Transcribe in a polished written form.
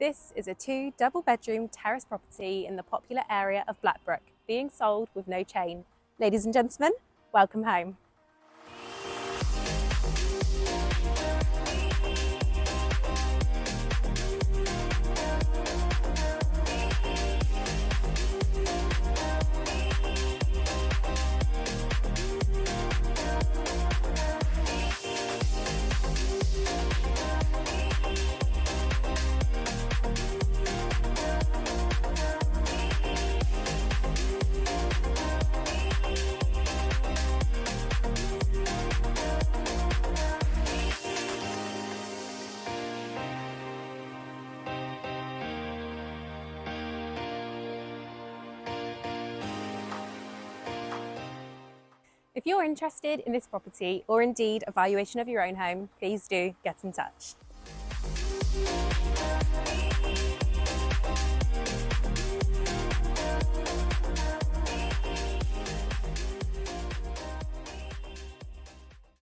This is a 2 double-bedroom terrace property in the popular area of Blackbrook, being sold with no chain. Ladies and gentlemen, welcome home. If you're interested in this property or indeed a valuation of your own home, please do get in touch.